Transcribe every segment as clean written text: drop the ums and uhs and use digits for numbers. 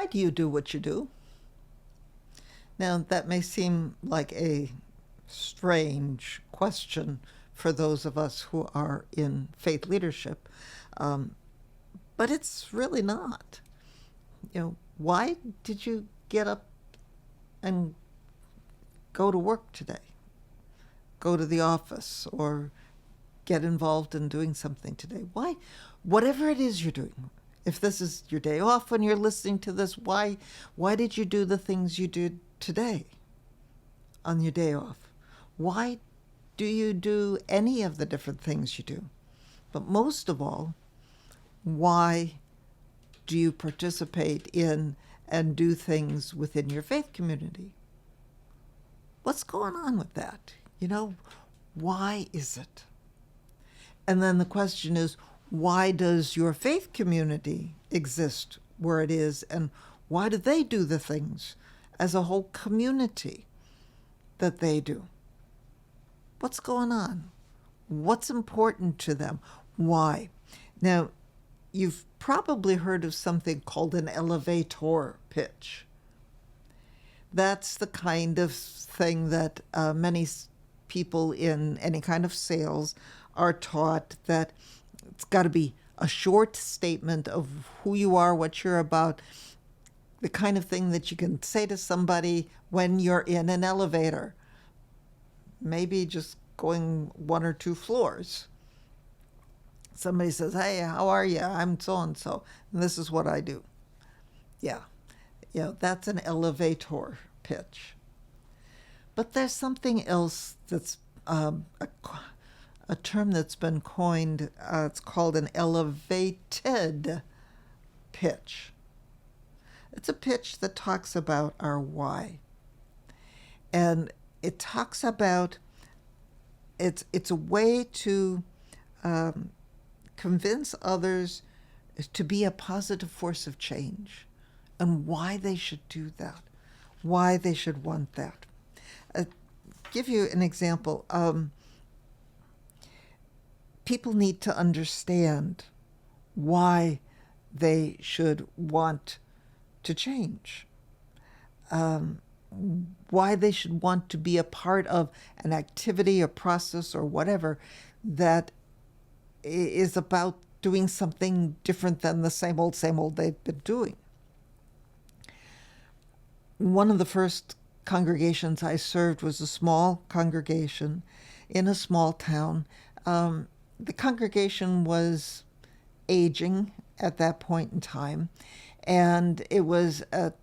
Why do you do what you do? Now, that may seem like a strange question for those of us who are in faith leadership, um, but it's really not. Why did you get up and go to work today? Go to the office or get involved in doing something today? Why? Whatever it is you're doing, if this is your day off when you're listening to this, why did you do the things you did today on your day off? Why do you do any of the different things you do? But most of all, why do you participate in and do things within your faith community? What's going on with that? Why is it? And then the question is, why does your faith community exist where it is, and why do they do the things as a whole community that they do? What's going on? What's important to them? Why? Now, you've probably heard of something called an elevator pitch. That's the kind of thing that many people in any kind of sales are taught, that it's got to be a short statement of who you are, what you're about, the kind of thing that you can say to somebody when you're in an elevator, maybe just going 1 or 2 floors. Somebody says, "Hey, how are you? I'm so-and-so, and this is what I do." Yeah, that's an elevator pitch. But there's something else that's a term that's been coined. It's called an elevated pitch. It's a pitch that talks about our why. And it talks about, it's a way to convince others to be a positive force of change, and why they should do that, why they should want that. Give you an example. People need to understand why they should want to change, why they should want to be a part of an activity or process or whatever that is about doing something different than the same old they've been doing. One of the first congregations I served was a small congregation in a small town. The congregation was aging at that point in time, and it was kind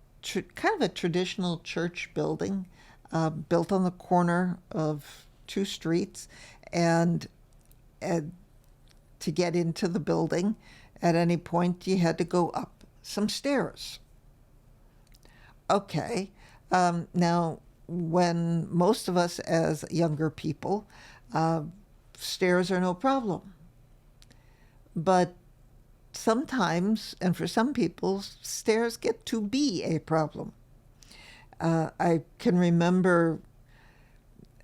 of a traditional church building, built on the corner of 2 streets, and to get into the building, at any point you had to go up some stairs. Okay, now when most of us as younger people, stairs are no problem. But sometimes, and for some people, stairs get to be a problem. I can remember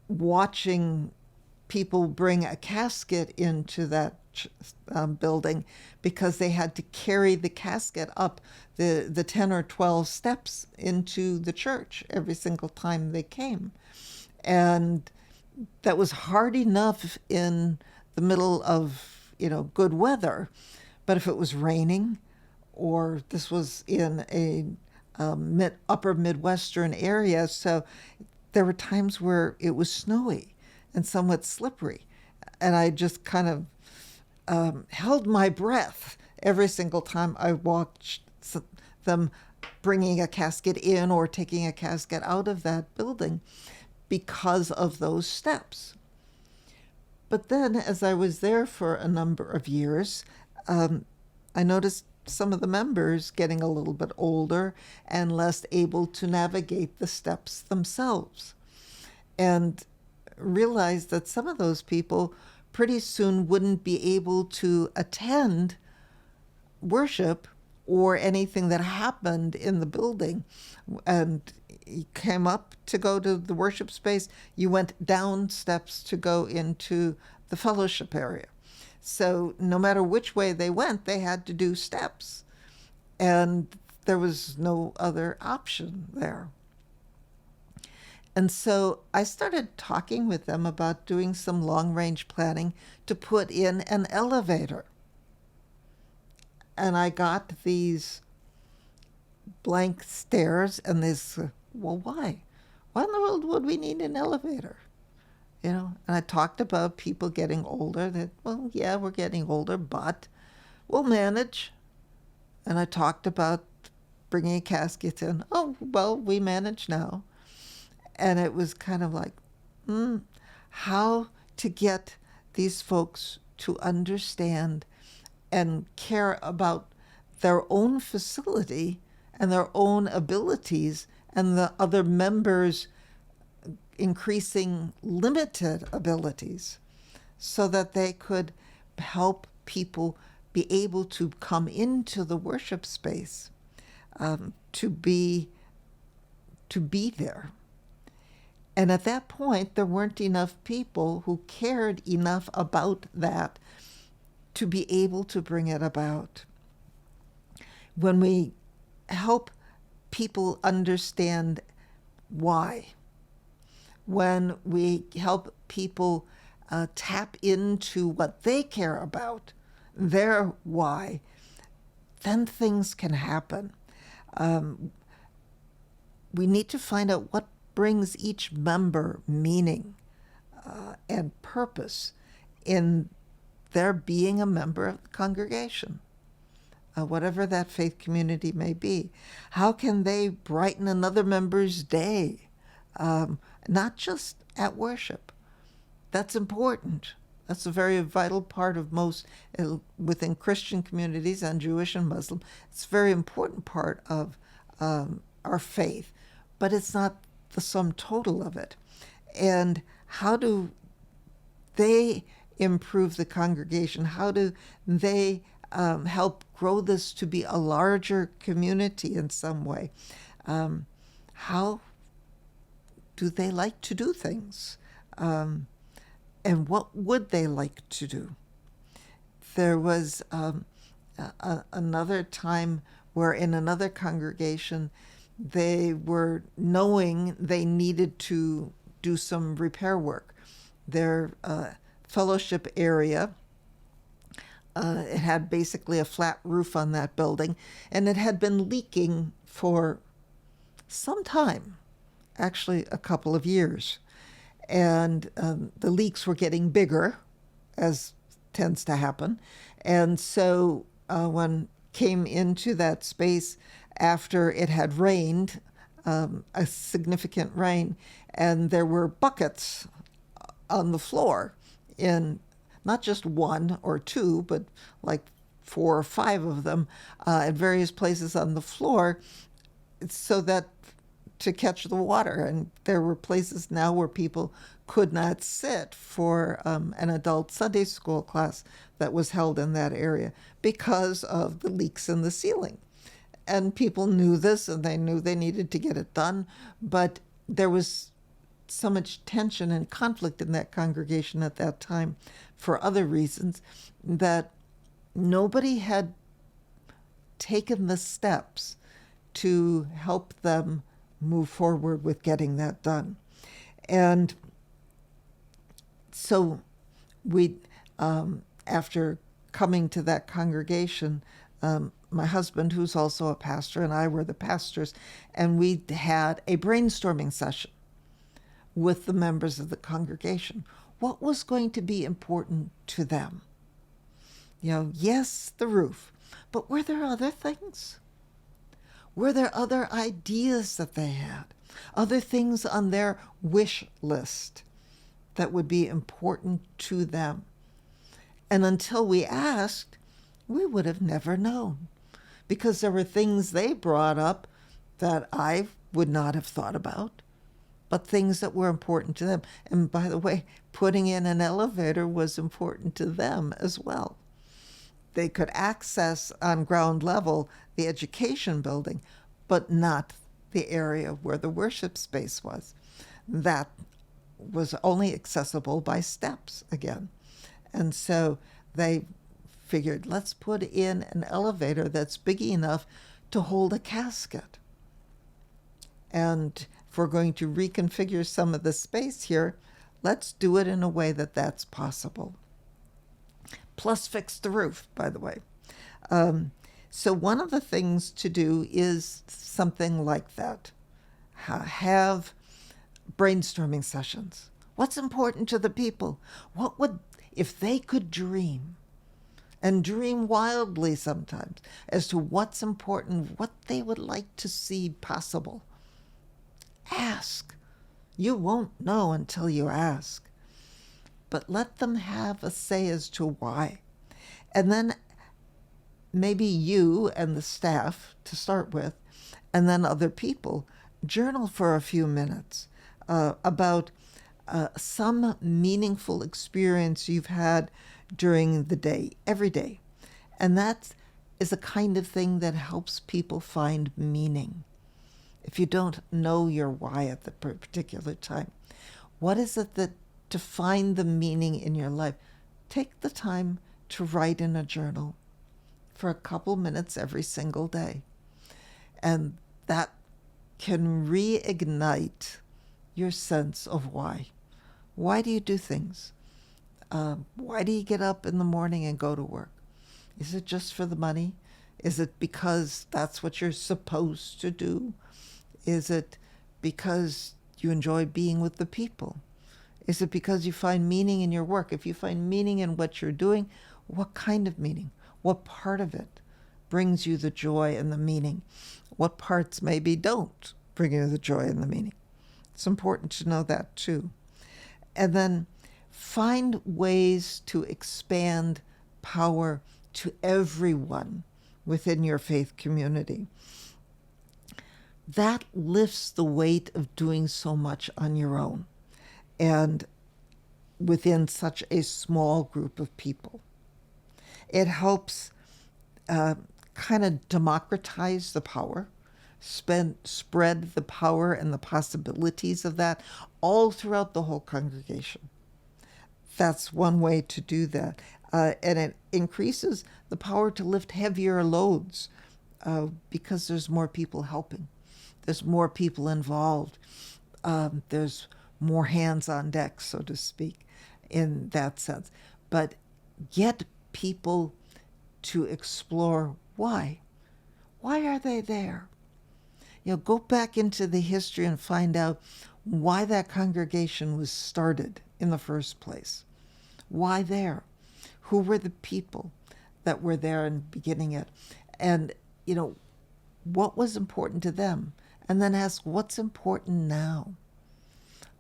watching people bring a casket into that building because they had to carry the casket up the 10 or 12 steps into the church every single time they came. And that was hard enough in the middle of, good weather. But if it was raining, or this was in a upper Midwestern area, so there were times where it was snowy and somewhat slippery. And I just kind of held my breath every single time I watched them bringing a casket in or taking a casket out of that building because of those steps. But then, as I was there for a number of years, I noticed some of the members getting a little bit older and less able to navigate the steps themselves, and realized that some of those people pretty soon wouldn't be able to attend worship or anything that happened in the building. And you came up to go to the worship space, you went down steps to go into the fellowship area. So no matter which way they went, they had to do steps. And there was no other option there. And so I started talking with them about doing some long-range planning to put in an elevator. And I got these blank stares and this, well, why? Why in the world would we need an elevator? And I talked about people getting older, that, well, yeah, we're getting older, but we'll manage. And I talked about bringing a casket in. Oh, well, we manage now. And it was kind of like, how to get these folks to understand and care about their own facility and their own abilities and the other members' increasing limited abilities, so that they could help people be able to come into the worship space, to be there. And at that point, there weren't enough people who cared enough about that to be able to bring it about. When we help people understand why, when we help people tap into what they care about, their why, then things can happen. We need to find out what brings each member meaning and purpose in their being a member of the congregation, whatever that faith community may be. How can they brighten another member's day, not just at worship? That's important. That's a very vital part of most, within Christian communities and Jewish and Muslim, it's a very important part of our faith, but it's not the sum total of it. And how do they improve the congregation? How do they help grow this to be a larger community in some way? How do they like to do things? And what would they like to do? There was another time where in another congregation, they were knowing they needed to do some repair work. Their fellowship area, it had basically a flat roof on that building, and it had been leaking for some time, actually a couple of years. And the leaks were getting bigger, as tends to happen. And so when came into that space after it had rained, a significant rain, and there were buckets on the floor in not just one or two, but like 4 or 5 of them at various places on the floor, so that to catch the water. And there were places now where people could not sit for an adult Sunday school class that was held in that area because of the leaks in the ceiling. And people knew this, and they knew they needed to get it done, but there was so much tension and conflict in that congregation at that time for other reasons that nobody had taken the steps to help them move forward with getting that done. And so we, after coming to that congregation, my husband, who's also a pastor, and I were the pastors, and we had a brainstorming session with the members of the congregation. What was going to be important to them? Yes, the roof, but were there other things? Were there other ideas that they had? Other things on their wish list that would be important to them? And until we asked, we would have never known, because there were things they brought up that I would not have thought about, but things that were important to them. And by the way, putting in an elevator was important to them as well. They could access on ground level the education building, but not the area where the worship space was. That was only accessible by steps again. And so they figured, let's put in an elevator that's big enough to hold a casket. And if we're going to reconfigure some of the space here, let's do it in a way that that's possible. Plus fix the roof, by the way. So one of the things to do is something like that. Have brainstorming sessions. What's important to the people? What would, if they could dream, and dream wildly sometimes, as to what's important, what they would like to see possible? Ask. You won't know until you ask. But let them have a say as to why. And then maybe you and the staff, to start with, and then other people, journal for a few minutes about some meaningful experience you've had during the day, every day. And that is a kind of thing that helps people find meaning. If you don't know your why at the particular time, what is it that to find the meaning in your life? Take the time to write in a journal for a couple minutes every single day. And that can reignite your sense of why. Why do you do things? Why do you get up in the morning and go to work? Is it just for the money? Is it because that's what you're supposed to do? Is it because you enjoy being with the people? Is it because you find meaning in your work? If you find meaning in what you're doing, what kind of meaning? What part of it brings you the joy and the meaning? What parts maybe don't bring you the joy and the meaning? It's important to know that too. And then find ways to expand power to everyone within your faith community. That lifts the weight of doing so much on your own and within such a small group of people. It helps kind of democratize the power, spread the power and the possibilities of that all throughout the whole congregation. That's one way to do that. And it increases the power to lift heavier loads because there's more people helping. There's more people involved. There's more hands on deck, so to speak, in that sense. But get people to explore why. Why are they there? Go back into the history and find out why that congregation was started in the first place. Why there? Who were the people that were there and beginning it? And, what was important to them? And then ask, what's important now?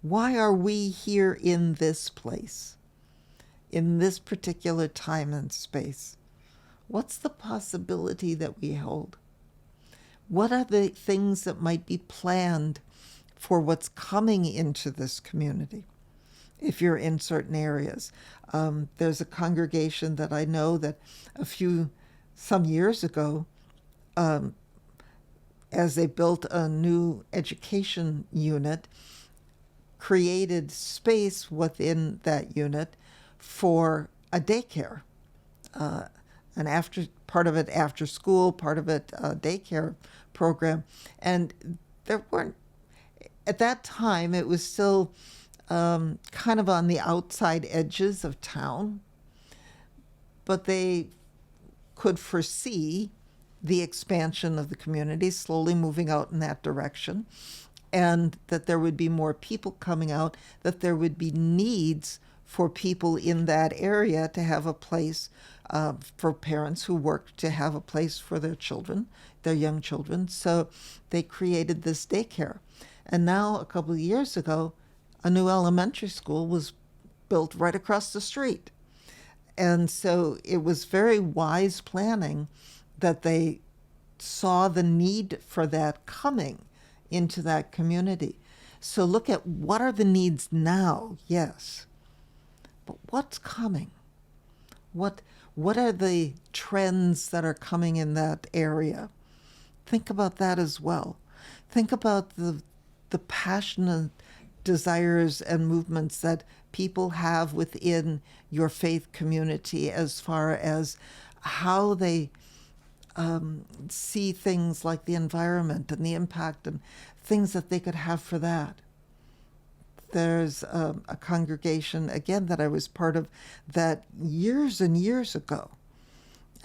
Why are we here in this place, in this particular time and space? What's the possibility that we hold? What are the things that might be planned for what's coming into this community? If you're in certain areas, there's a congregation that I know that some years ago, as they built a new education unit, created space within that unit for a daycare, and part of it after school, part of it daycare program. And there weren't, at that time, it was still kind of on the outside edges of town, but they could foresee the expansion of the community slowly moving out in that direction, and that there would be more people coming out, that there would be needs for people in that area to have a place, for parents who work to have a place for their children, their young children. So they created this daycare. And now, a couple of years ago, a new elementary school was built right across the street. And so it was very wise planning that they saw the need for that coming into that community. So look at what are the needs now, yes, but what's coming? What are the trends that are coming in that area? Think about that as well. Think about the passionate desires and movements that people have within your faith community as far as how they see things like the environment and the impact and things that they could have for that. There's a congregation, again, that I was part of that years and years ago.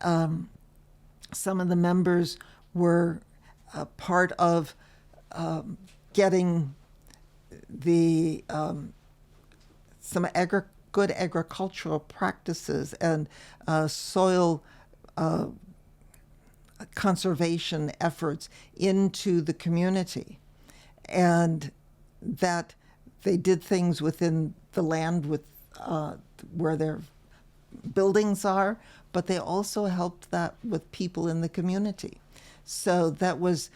Some of the members were part of getting the some good agricultural practices and soil conservation efforts into the community, and that they did things within the land with where their buildings are, but they also helped that with people in the community. So that was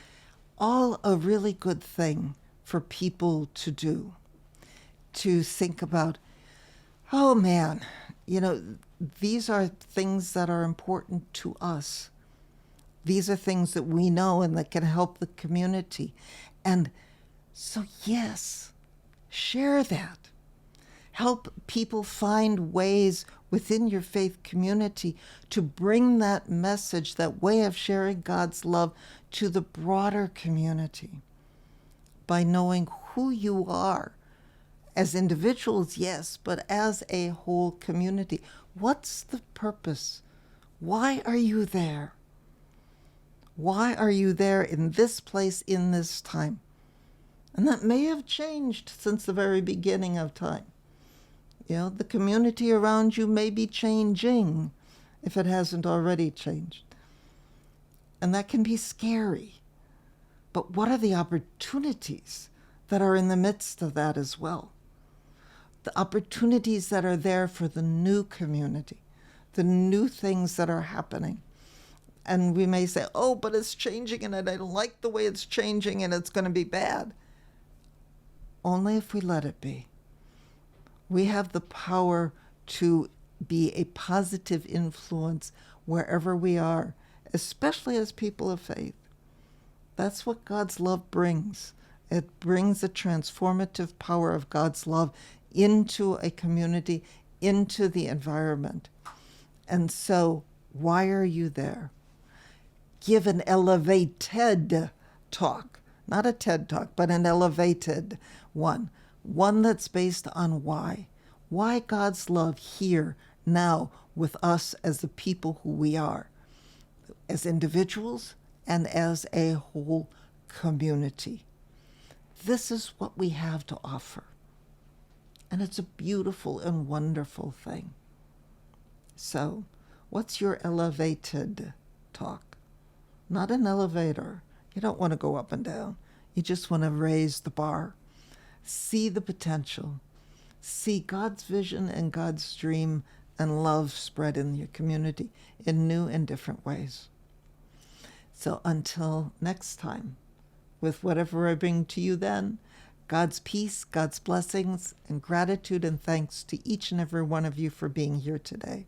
all a really good thing for people to do, to think about, oh man, these are things that are important to us. These are things that we know and that can help the community. And so, yes, share that. Help people find ways within your faith community to bring that message, that way of sharing God's love to the broader community by knowing who you are as individuals, yes, but as a whole community. What's the purpose? Why are you there? Why are you there in this place, in this time? And that may have changed since the very beginning of time. The community around you may be changing if it hasn't already changed. And that can be scary. But what are the opportunities that are in the midst of that as well? The opportunities that are there for the new community, the new things that are happening. And we may say, oh, but it's changing and I don't like the way it's changing and it's going to be bad. Only if we let it be. We have the power to be a positive influence wherever we are, especially as people of faith. That's what God's love brings. It brings the transformative power of God's love into a community, into the environment. And so, why are you there? Give an elevated talk, not a TED talk, but an elevated one that's based on why God's love here, now, with us as the people who we are, as individuals and as a whole community. This is what we have to offer. And it's a beautiful and wonderful thing. So, what's your elevated talk? Not an elevator. You don't want to go up and down. You just want to raise the bar. See the potential. See God's vision and God's dream and love spread in your community in new and different ways. So until next time, with whatever I bring to you then, God's peace, God's blessings, and gratitude and thanks to each and every one of you for being here today.